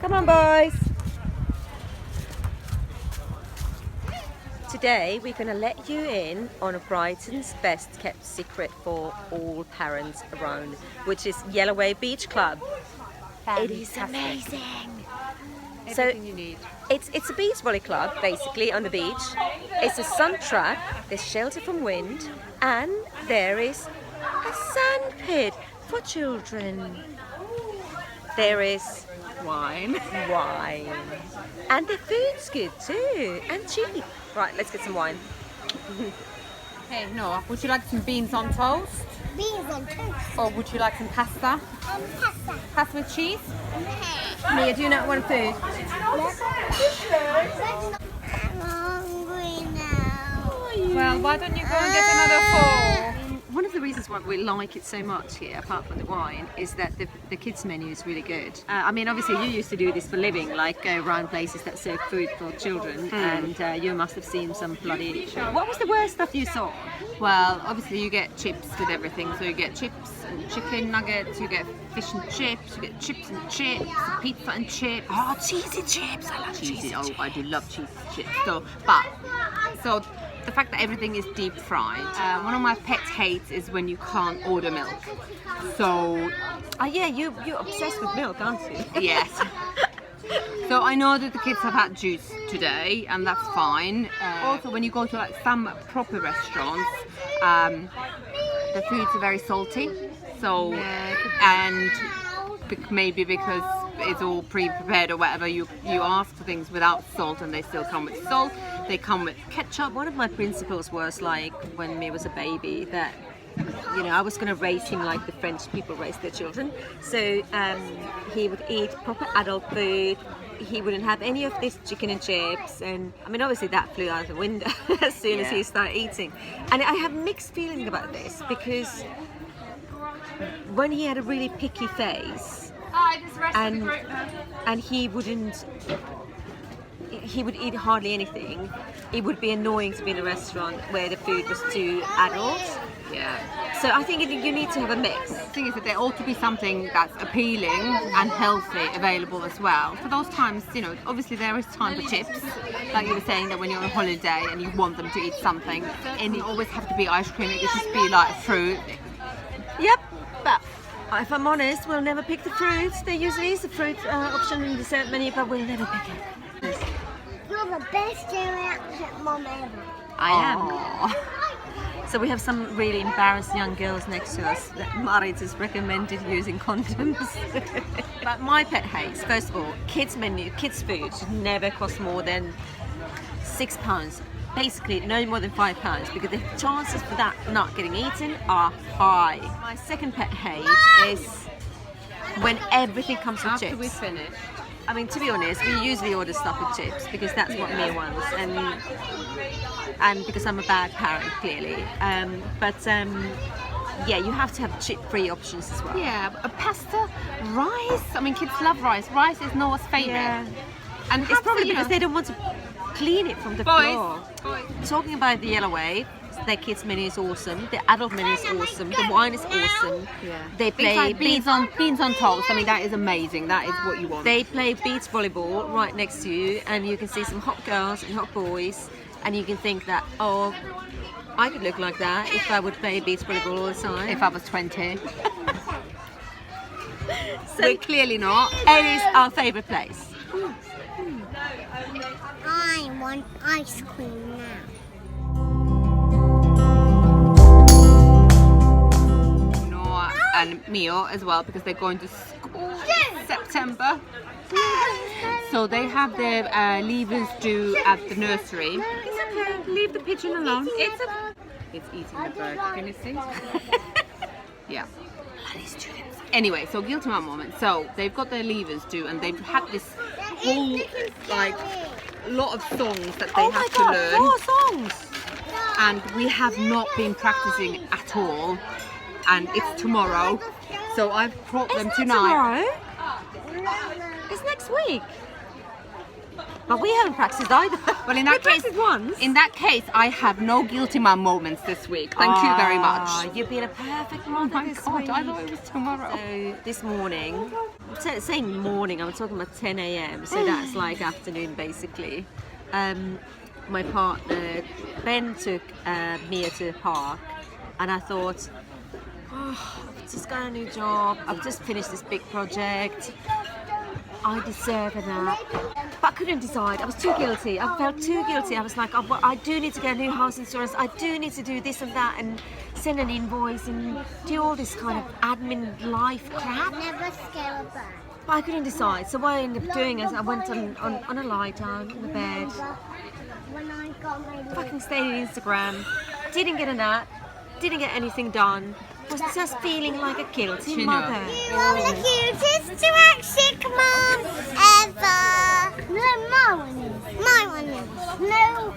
Come on, boys. Today we're going to let you in on Brighton's best kept secret for all parents around, which is Yellowave Beach Club. It is amazing. Everything you need. It's a beach volley club basically on the beach. It's a sun trap, there's shelter from wind, and there is a sandpit for children. There is Wine. And the food's good too, and cheap. Right, let's get some wine. Hey, Noah, would you like some beans on toast? Beans on toast. Or would you like some pasta? Pasta. Pasta with cheese? Okay. Mia, do you not want food? I'm hungry now. Well, why don't you go and get another four? One of the reasons why we like it so much here, apart from the wine, is that the kids' menu is really good. I mean, obviously you used to do this for a living, like go around places that serve food for children, and you must have seen some bloody... What was the worst stuff you saw? Well, obviously you get chips with everything. So you get chips and chicken nuggets, you get fish and chips, you get chips and chips, pizza and chips. Oh, cheesy chips! I love Cheesy. Oh, I do love cheesy chips. So the fact that everything is deep fried. One of my pet hates is when you can't order milk. So Oh yeah, you're obsessed with milk, aren't you? yes. So I know that the kids have had juice today, and that's fine. Also, when you go to like some proper restaurants, the foods are very salty. So and maybe because it's all pre-prepared or whatever, you ask for things without salt, and they still come with salt. They come with ketchup. One of my principles was like when Mia was a baby that, you know, I was going to raise him like the French people raise their children. So he would eat proper adult food. He wouldn't have any of this chicken and chips. And I mean, obviously that flew out the window as soon as he started eating. And I have mixed feelings about this because when he had a really picky face and he would eat hardly anything, it would be annoying to be in a restaurant where the food was too adult. Yeah. So I think you need to have a mix. The thing is that there ought to be something that's appealing and healthy available as well. For those times, you know, obviously there is time for chips. Like you were saying, that when you're on holiday and you want them to eat something, and it always have to be ice cream. It could just be like fruit. Yep, but if I'm honest, we'll never pick the fruits. There usually is a fruit option in the dessert menu, but we'll never pick it. You're the best geriatric mom ever. I am. So we have some really embarrassed young girls next to us that Marit has recommended using condoms. But my pet hates, first of all, kids food should never cost more than £6. Basically, no more than £5, because the chances for that not getting eaten are high. My second pet hate is when everything comes with After chips. we finish. I mean, to be honest, we usually order stuff with chips because that's what Mia wants, and because I'm a bad parent, clearly. Yeah, you have to have chip-free options as well. Yeah, a pasta, rice. I mean, kids love rice. Rice is Noah's favourite. Yeah. And It's probably because they don't want to clean it from the floor. Talking about the Yellowave, their kids menu is awesome. The adult menu is awesome. The wine is awesome. Yeah. They play like beans on toast. I mean, that is amazing. That is what you want. They play beach volleyball right next to you, and you can see some hot girls and hot boys, and you can think that, oh, I could look like that if I would play beach volleyball all the time. If I was 20. So We're clearly not. it is our favourite place. I want ice cream now. Noah and Mio as well, because they're going to school in September. So they have their leavers due at the nursery. It's okay. Leave the pigeon alone. It's okay. It's eating the bird. Can you see? Yeah. Anyway, so guilty mom moment. So they've got their leavers due, and they've had this whole like lot of songs that they have to learn. 4 songs! And we have not been practicing at all, and it's tomorrow, so I've brought them It's tonight. not tomorrow. It's next week. But we haven't practiced either. Well, in that case, once. in that case, I have no guilty mom moments this week. Thank you very much. You've been a perfect mom Oh my this God, week. I thought it was tomorrow. So this morning, saying morning, I'm talking about 10 a.m. So that's like afternoon basically. My partner Ben took Mia to the park, and I thought, oh, I've just got a new job. I've just finished this big project. I deserve a nap. But I couldn't decide. I was too guilty. I felt too guilty. I was like, oh, well, I do need to get a new house insurance. I do need to do this and that and send an invoice and do all this kind of admin life crap. Never scare a bird. But I couldn't decide. So what I ended up doing is I went on a lie down in the bed. When I got my Fucking stayed on Instagram. Didn't get a nap. Didn't get anything done. Was just feeling like a guilty You know. mother. You are the cutest toxic mom ever. No, my one is. My one is. No,